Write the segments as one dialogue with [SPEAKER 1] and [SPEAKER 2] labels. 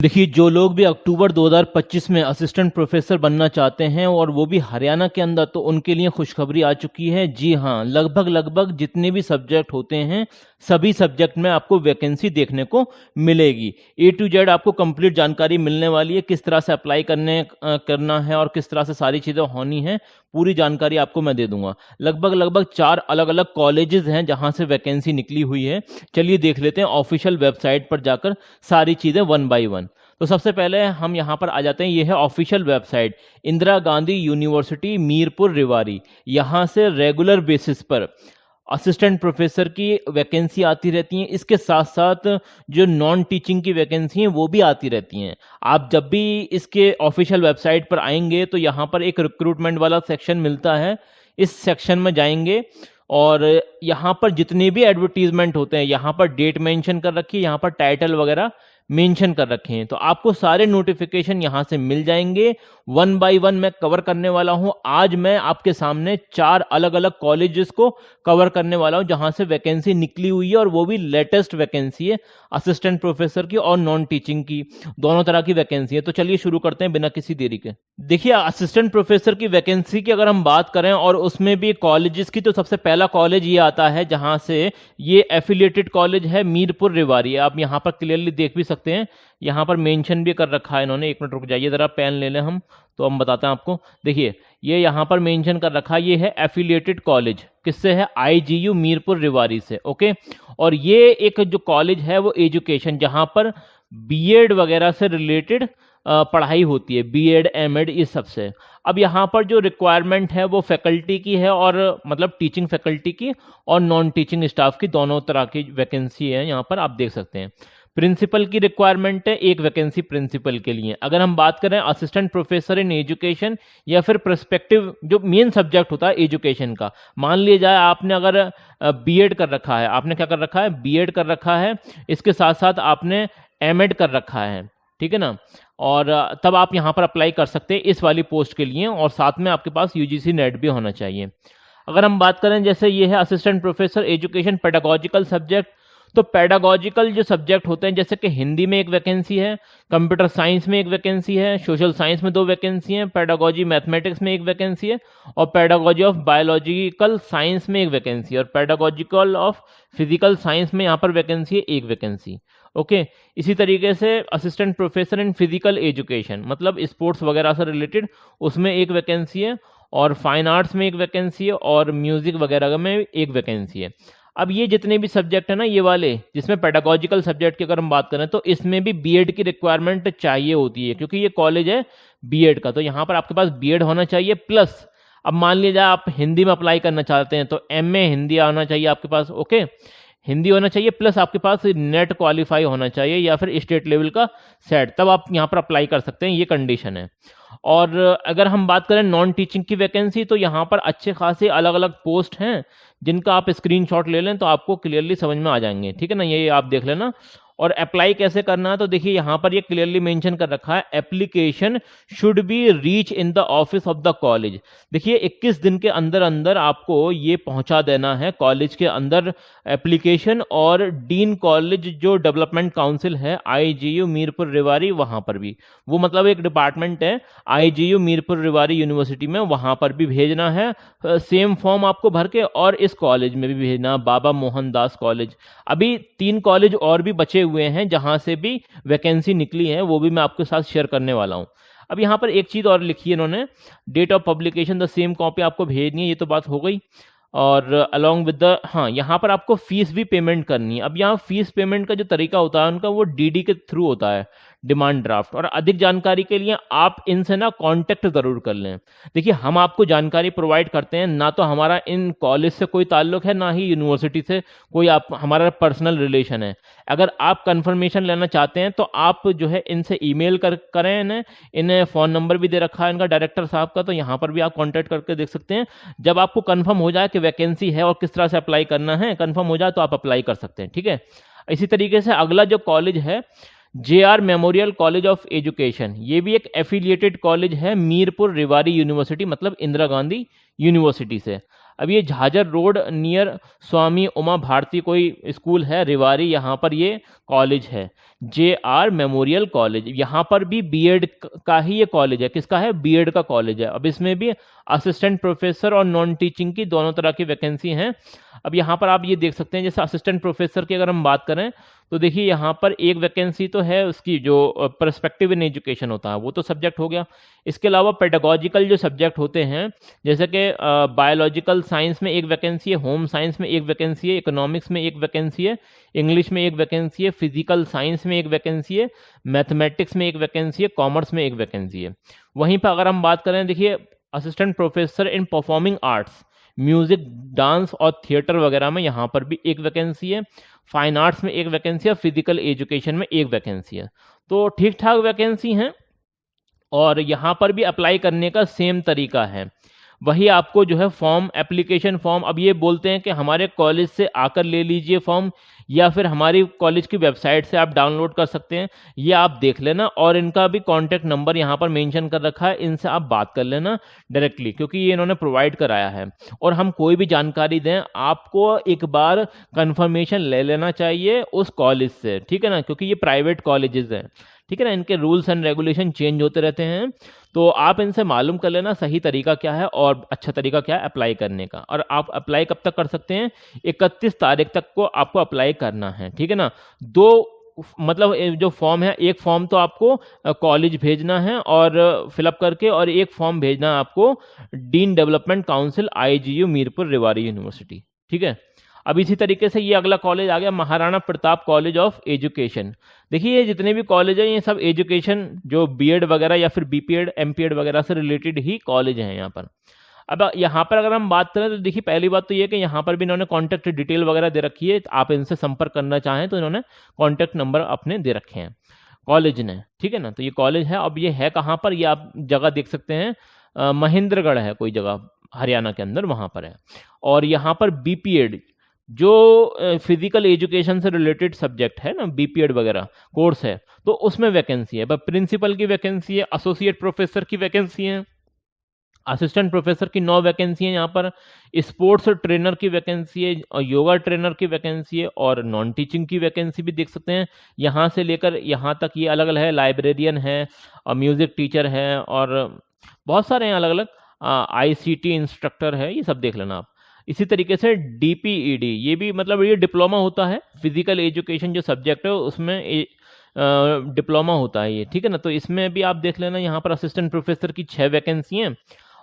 [SPEAKER 1] देखिए, जो लोग भी अक्टूबर 2025 में असिस्टेंट प्रोफेसर बनना चाहते हैं और वो भी हरियाणा के अंदर, तो उनके लिए खुशखबरी आ चुकी है। जी हाँ, लगभग जितने भी सब्जेक्ट होते हैं सभी सब्जेक्ट में आपको वैकेंसी देखने को मिलेगी। ए टू जेड आपको कंप्लीट जानकारी मिलने वाली है, किस तरह से अप्लाई करना है और किस तरह से सारी चीज़ें होनी है, पूरी जानकारी आपको मैं दे दूंगा। लगभग 4 अलग अलग कॉलेजेस हैं जहां से वैकेंसी निकली हुई है। चलिए देख लेते हैं ऑफिशियल वेबसाइट पर जाकर सारी चीज़ें वन बाय वन। तो सबसे पहले हम यहाँ पर आ जाते हैं, ये है official website Indira Gandhi university Mirpur Rewari. यहाँ से रेगुलर बेसिस पर असिस्टेंट प्रोफेसर की वैकेंसी आती रहती हैं। इसके साथ साथ जो नॉन टीचिंग की वैकेंसी हैं वो भी आती रहती हैं। आप जब भी इसके ऑफिशियल वेबसाइट पर आएंगे तो यहाँ पर एक रिक्रूटमेंट वाला सेक्शन मिलता है। इस सेक्शन में जाएंगे और यहाँ पर जितने भी एडवर्टीजमेंट होते हैं यहाँ पर डेट मेंशन कर रखी है, यहाँ पर टाइटल वगैरह मेंशन कर रखे हैं, तो आपको सारे नोटिफिकेशन यहाँ से मिल जाएंगे। वन बाय वन मैं कवर करने वाला हूँ। आज मैं आपके सामने 4 अलग अलग कॉलेजेस को कवर करने वाला हूँ जहाँ से वैकेंसी निकली हुई है, और वो भी लेटेस्ट वैकेंसी है असिस्टेंट प्रोफेसर की और नॉन टीचिंग की, दोनों तरह की वैकेंसी है। तो चलिए शुरू करते हैं बिना किसी देरी के। देखिए, असिस्टेंट प्रोफेसर की वैकेंसी की अगर हम बात करें और उसमें भी कॉलेजेस की, तो सबसे पहला कॉलेज ये आता है जहाँ से ये एफिलिएटेड कॉलेज है मीरपुर रेवाड़ी। आप यहाँ पर क्लियरली देख भी सकते हैं, यहाँ पर मेंशन भी कर रखा है इन्होंने। एक मिनट रुक जाइए जरा, पेन ले लें हम तो हम बताते हैं आपको। देखिए, ये यहाँ पर मेंशन कर रखा है, ये है एफिलिएटेड कॉलेज। किससे है? आईजीयू मीरपुर रेवाड़ी से। ओके, और ये एक जो कॉलेज है वो एजुकेशन, जहाँ पर बीएड वगैरह से रिलेटेड पढ़ाई होती है, बीएड एमएड इस सब से। अब यहाँ पर जो रिक्वायरमेंट है वो फैकल्टी की है, और मतलब टीचिंग फैकल्टी की और नॉन टीचिंग स्टाफ की, दोनों तरह की वैकेंसी है। यहाँ पर आप देख सकते हैं प्रिंसिपल की रिक्वायरमेंट है, एक वैकेंसी प्रिंसिपल के लिए। अगर हम बात करें असिस्टेंट प्रोफेसर इन एजुकेशन या फिर पर्सपेक्टिव जो मेन सब्जेक्ट होता है एजुकेशन का, मान लिया जाए आपने अगर बीएड कर रखा है, आपने क्या कर रखा है? बीएड कर रखा है, इसके साथ साथ आपने एमएड कर रखा है, ठीक है ना, और तब आप यहाँ पर अप्लाई कर सकते हैं इस वाली पोस्ट के लिए, और साथ में आपके पास यूजीसी नेट भी होना चाहिए। अगर हम बात करें, जैसे ये है assistant professor education pedagogical subject, तो पेडागोजिकल जो सब्जेक्ट होते हैं, जैसे कि हिंदी में एक वैकेंसी है, कंप्यूटर साइंस में एक वैकेंसी है, सोशल साइंस में 2 वैकेंसी हैं, पेडागोजी मैथमेटिक्स में एक वैकेंसी है, और पेडागोजी ऑफ बायोलॉजिकल साइंस में एक वैकेंसी है, और पेडागोजिकल ऑफ फिजिकल साइंस में यहाँ पर वैकेंसी है, एक वैकेंसी। ओके, इसी तरीके से assistant professor in physical education, मतलब स्पोर्ट्स वगैरह से रिलेटेड, उसमें एक वैकेंसी है, और फाइन आर्ट्स में एक वैकेंसी है, और म्यूजिक वगैरह में एक वैकेंसी है। अब ये जितने भी सब्जेक्ट है ना, ये वाले जिसमें पेडागोजिकल सब्जेक्ट की अगर हम बात करें, तो इसमें भी बीएड की रिक्वायरमेंट चाहिए होती है, क्योंकि ये कॉलेज है बीएड का, तो यहाँ पर आपके पास बीएड होना चाहिए। प्लस अब मान लीजिए आप हिंदी में अप्लाई करना चाहते हैं, तो एमए हिंदी आना चाहिए आपके पास। ओके, हिंदी होना चाहिए, प्लस आपके पास नेट क्वालिफाई होना चाहिए या फिर स्टेट लेवल का सेट, तब आप यहाँ पर अप्लाई कर सकते हैं, ये कंडीशन है। और अगर हम बात करें नॉन टीचिंग की वैकेंसी, तो यहाँ पर अच्छे खासे अलग अलग पोस्ट हैं जिनका आप स्क्रीनशॉट ले लें तो आपको क्लियरली समझ में आ जाएंगे, ठीक है ना, ये आप देख लेना। और अप्लाई कैसे करना है, तो देखिए यहाँ पर ये क्लियरली मेंशन कर रखा है, application should be reach in the office of the college. देखिए 21 दिन के अंदर अंदर आपको ये पहुंचा देना है कॉलेज के अंदर एप्लीकेशन, और डीन कॉलेज जो डेवलपमेंट काउंसिल है आईजीयू मीरपुर रेवाड़ी, वहां पर भी, वो मतलब एक डिपार्टमेंट है आईजीयू मीरपुर रेवाड़ी यूनिवर्सिटी में, वहां पर भी भेजना है सेम फॉर्म आपको भर के, और इस कॉलेज में भी भेजना, बाबा मोहनदास कॉलेज। अभी 3 कॉलेज और भी बचे हुए हैं जहां से भी वैकेंसी निकली है, वो भी मैं आपके साथ शेयर करने वाला हूं। अब यहां पर एक चीज और लिखी है इन्होंने, date of publication the same copy आपको भेजनी है, ये तो बात हो गई। और अलॉन्ग विद द, हाँ, यहाँ पर आपको फीस भी पेमेंट करनी है। अब यहाँ फीस पेमेंट का जो तरीका होता है उनका, वो डीडी के थ्रू होता है, डिमांड ड्राफ्ट। और अधिक जानकारी के लिए आप इनसे ना कांटेक्ट जरूर कर लें। देखिए, हम आपको जानकारी प्रोवाइड करते हैं, ना तो हमारा इन कॉलेज से कोई ताल्लुक है, ना ही यूनिवर्सिटी से कोई आप हमारा पर्सनल रिलेशन है। अगर आप कंफर्मेशन लेना चाहते हैं तो आप जो है इनसे ईमेल करें, इन्हें फ़ोन नंबर भी दे रखा है इनका डायरेक्टर साहब का, तो यहाँ पर भी आप कॉन्टैक्ट करके देख सकते हैं। जब आपको कंफर्म हो जाए कि वैकेंसी है और किस तरह से अप्लाई करना है, कंफर्म हो जाए तो आप अप्लाई कर सकते हैं, ठीक है। इसी तरीके से अगला जो कॉलेज है, JR memorial college of education, ये भी एक एफिलिएटेड कॉलेज है मीरपुर रेवाड़ी यूनिवर्सिटी, मतलब इंदिरा गांधी यूनिवर्सिटी से। अब ये झाझर रोड नियर स्वामी उमा भारती कोई स्कूल है रेवाड़ी, यहाँ पर ये कॉलेज है, JR मेमोरियल कॉलेज। यहाँ पर भी बीएड का ही ये कॉलेज है। किसका है? बीएड का कॉलेज है। अब इसमें भी असिस्टेंट प्रोफेसर और नॉन टीचिंग की दोनों तरह की वैकेंसी हैं। अब यहाँ पर आप ये देख सकते हैं, जैसे असिस्टेंट प्रोफेसर की अगर हम बात करें तो देखिए यहाँ पर एक वैकेंसी तो है उसकी जो पर्सपेक्टिव इन एजुकेशन होता है, वो तो सब्जेक्ट हो गया। इसके अलावा पेडागोजिकल जो सब्जेक्ट होते हैं, जैसे कि बायोलॉजिकल साइंस में एक वैकेंसी है, होम साइंस में एक वैकेंसी है, इकोनॉमिक्स में एक वैकेंसी है, इंग्लिश में एक वैकेंसी है, फिजिकल साइंस में एक वैकेंसी है, मैथमेटिक्स में एक वैकेंसी है, कॉमर्स में एक वैकेंसी है। वहीं पर अगर हम बात करें, देखिए assistant professor in performing arts, music, dance और थिएटर वगैरह में यहाँ पर भी एक वैकेंसी है, फाइन आर्ट्स में एक वैकेंसी है, फिजिकल एजुकेशन में एक वैकेंसी है। तो ठीक ठाक वैकेंसी हैं और यहाँ पर भी अप्लाई करने का सेम तरीका है। वही आपको जो है फॉर्म, एप्लीकेशन फॉर्म, अब ये बोलते हैं कि हमारे कॉलेज से आकर ले लीजिए फॉर्म या फिर हमारी कॉलेज की वेबसाइट से आप डाउनलोड कर सकते हैं, ये आप देख लेना। और इनका भी कॉन्टैक्ट नंबर यहाँ पर मेंशन कर रखा है, इनसे आप बात कर लेना डायरेक्टली, क्योंकि ये इन्होंने प्रोवाइड कराया है। और हम कोई भी जानकारी दें, आपको एक बार कंफर्मेशन ले लेना चाहिए उस कॉलेज से, ठीक है ना, क्योंकि ये प्राइवेट कॉलेजेस हैं, ठीक है ना, इनके रूल्स एंड रेगुलेशन चेंज होते रहते हैं। तो आप इनसे मालूम कर लेना सही तरीका क्या है और अच्छा तरीका क्या है अप्लाई करने का। और आप अप्लाई कब तक कर सकते हैं? 31 तारीख तक को आपको अप्लाई करना है, ठीक है ना। मतलब जो फॉर्म है, एक फॉर्म तो आपको कॉलेज भेजना है और फिलअप करके, और एक फॉर्म भेजना है आपको dean development council IGU Mirpur Rewari university, ठीक है। अब इसी तरीके से ये अगला कॉलेज आ गया, Maharana Pratap college of education. देखिए ये जितने भी कॉलेज हैं ये सब एजुकेशन, जो बीएड वगैरह या फिर बीपीएड एमपीएड वगैरह से रिलेटेड ही कॉलेज हैं यहाँ पर। अब यहाँ पर अगर हम बात करें तो देखिए पहली बात तो ये कि यहाँ पर भी इन्होंने कॉन्टैक्ट डिटेल वगैरह दे रखी है, आप इनसे संपर्क करना चाहें तो इन्होंने कॉन्टैक्ट नंबर अपने दे रखे हैं कॉलेज ने, ठीक है ना। तो ये कॉलेज है। अब ये है कहाँ पर, ये आप जगह देख सकते हैं, महेंद्रगढ़ है कोई जगह हरियाणा के अंदर, वहाँ पर है। और यहाँ पर बीपीएड जो फिजिकल एजुकेशन से रिलेटेड सब्जेक्ट है ना, बीपीएड वगैरह कोर्स है, तो उसमें वैकेंसी है। प्रिंसिपल की वैकेंसी है, एसोसिएट प्रोफेसर की वैकेंसी है, असिस्टेंट प्रोफेसर की 9 वैकेंसी है यहाँ पर, स्पोर्ट्स ट्रेनर की वैकेंसी है, और योगा ट्रेनर की वैकेंसी है, और नॉन टीचिंग की वैकेंसी भी देख सकते हैं। यहाँ से लेकर यहाँ तक ये अलग अलग है, लाइब्रेरियन है और म्यूजिक टीचर है और बहुत सारे हैं अलग अलग, ICT इंस्ट्रक्टर है, ये सब देख लेना आप। इसी तरीके से DPED, ये भी मतलब ये डिप्लोमा होता है, फिजिकल एजुकेशन जो सब्जेक्ट है उसमें डिप्लोमा होता है ये, ठीक है ना। तो इसमें भी आप देख लेना, यहाँ पर असिस्टेंट प्रोफेसर की 6 वैकेंसी हैं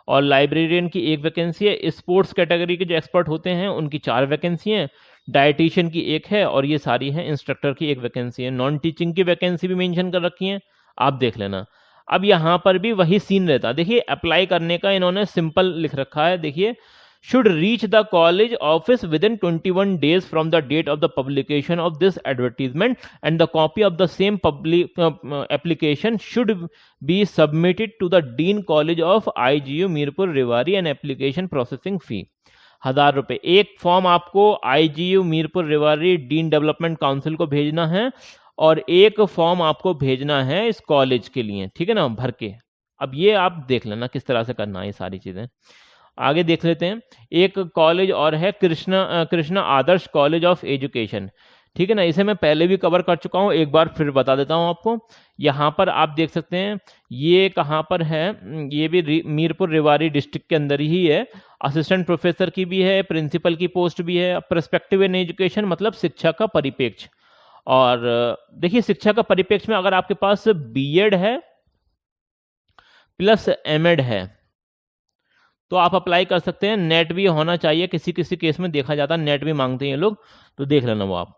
[SPEAKER 1] और लाइब्रेरियन की 1 वैकेंसी है। स्पोर्ट्स कैटेगरी के जो एक्सपर्ट होते हैं उनकी 4 वैकेंसी हैं, डाइटिशियन की 1 है और ये सारी हैं, इंस्ट्रक्टर की 1 वैकेंसी है। नॉन टीचिंग की वैकेंसी भी मेंशन कर रखी है, आप देख लेना। अब यहाँ पर भी वही सीन रहता है। देखिए अप्लाई करने का इन्होंने सिंपल लिख रखा है, देखिए should reach the college office within 21 days from the date of the publication of this advertisement, and the copy of the same public application should be submitted to the Dean College of IGU Mirpur Rewari and application processing fee 1000 रुपये। एक form आपको IGU Mirpur Rewari dean development council को भेजना है और एक form आपको भेजना है इस कॉलेज के लिए, ठीक है ना, भर के। अब ये आप देख लेना किस तरह से करना है ये सारी चीज़ें। आगे देख लेते हैं, एक कॉलेज और है कृष्णा आदर्श कॉलेज ऑफ एजुकेशन, ठीक है ना। इसे मैं पहले भी कवर कर चुका हूँ, एक बार फिर बता देता हूँ आपको। यहाँ पर आप देख सकते हैं ये कहाँ पर है, ये भी मीरपुर रेवाड़ी डिस्ट्रिक्ट के अंदर ही है। असिस्टेंट प्रोफेसर की भी है, प्रिंसिपल की पोस्ट भी है। पर्सपेक्टिव इन एजुकेशन मतलब शिक्षा का परिप्रेक्ष्य। और देखिए शिक्षा का परिप्रेक्ष्य में अगर आपके पास बीएड है प्लस एमएड है तो आप अप्लाई कर सकते हैं। नेट भी होना चाहिए, किसी किसी केस में देखा जाता है नेट भी मांगते हैं ये लोग, तो देख लेना वो आप।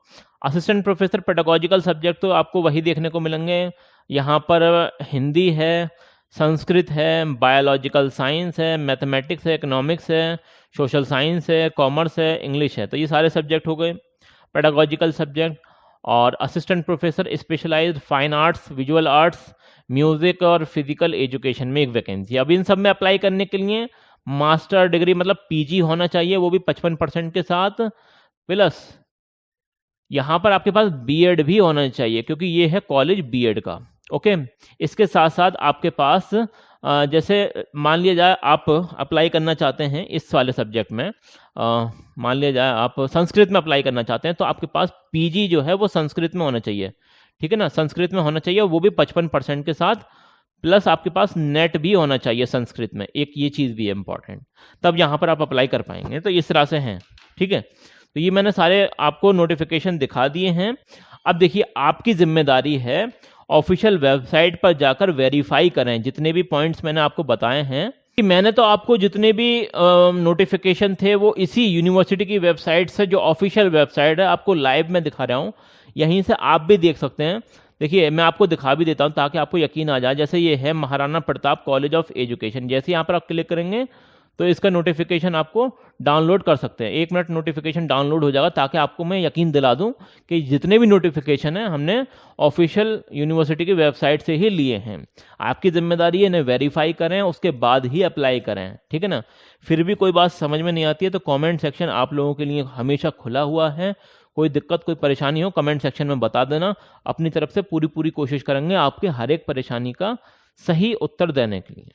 [SPEAKER 1] असिस्टेंट प्रोफेसर पेडागोजिकल सब्जेक्ट तो आपको वही देखने को मिलेंगे। यहाँ पर हिंदी है, संस्कृत है, बायोलॉजिकल साइंस है, मैथमेटिक्स है, इकोनॉमिक्स है, सोशल साइंस है, कॉमर्स है, इंग्लिश है। तो ये सारे सब्जेक्ट हो गए पेडागोजिकल सब्जेक्ट। और assistant professor specialized fine arts, visual arts, music और फिजिकल एजुकेशन में एक वैकेंसी। अब इन सब में अप्लाई करने के लिए मास्टर डिग्री मतलब पीजी होना चाहिए, वो भी 55% के साथ, प्लस यहां पर आपके पास बीएड भी होना चाहिए क्योंकि ये है कॉलेज बीएड का। ओके, इसके साथ साथ आपके पास जैसे मान लिया जाए आप अप्लाई करना चाहते हैं इस वाले सब्जेक्ट में, मान लिया जाए आप संस्कृत में अप्लाई करना चाहते हैं, तो आपके पास पीजी जो है वो संस्कृत में होना चाहिए, ठीक है ना, संस्कृत में होना चाहिए, वो भी 55% के साथ, प्लस आपके पास नेट भी होना चाहिए संस्कृत में, एक ये चीज़ भी है इंपॉर्टेंट, तब यहाँ पर आप अप्लाई कर पाएंगे। तो इस तरह से हैं, ठीक है। तो ये मैंने सारे आपको नोटिफिकेशन दिखा दिए हैं। अब देखिए आपकी जिम्मेदारी है ऑफिशियल वेबसाइट पर जाकर वेरीफाई करें जितने भी पॉइंट्स मैंने आपको बताए हैं। कि मैंने तो आपको जितने भी नोटिफिकेशन थे वो इसी यूनिवर्सिटी की वेबसाइट से, जो ऑफिशियल वेबसाइट है, आपको लाइव में दिखा रहा हूँ, यहीं से आप भी देख सकते हैं। देखिए मैं आपको दिखा भी देता हूँ ताकि आपको यकीन आ जाए। जैसे ये है Maharana Pratap college of education, जैसे यहाँ पर आप क्लिक करेंगे तो इसका नोटिफिकेशन आपको डाउनलोड कर सकते हैं। 1 मिनट नोटिफिकेशन डाउनलोड हो जाएगा, ताकि आपको मैं यकीन दिला दूं कि जितने भी नोटिफिकेशन हैं हमने ऑफिशियल यूनिवर्सिटी की वेबसाइट से ही लिए हैं। आपकी जिम्मेदारी है इन्हें वेरीफाई करें, उसके बाद ही अप्लाई करें, ठीक है ना। फिर भी कोई बात समझ में नहीं आती है तो कॉमेंट सेक्शन आप लोगों के लिए हमेशा खुला हुआ है। कोई दिक्कत कोई परेशानी हो कमेंट सेक्शन में बता देना, अपनी तरफ से पूरी कोशिश करेंगे आपके हर एक परेशानी का सही उत्तर देने के लिए।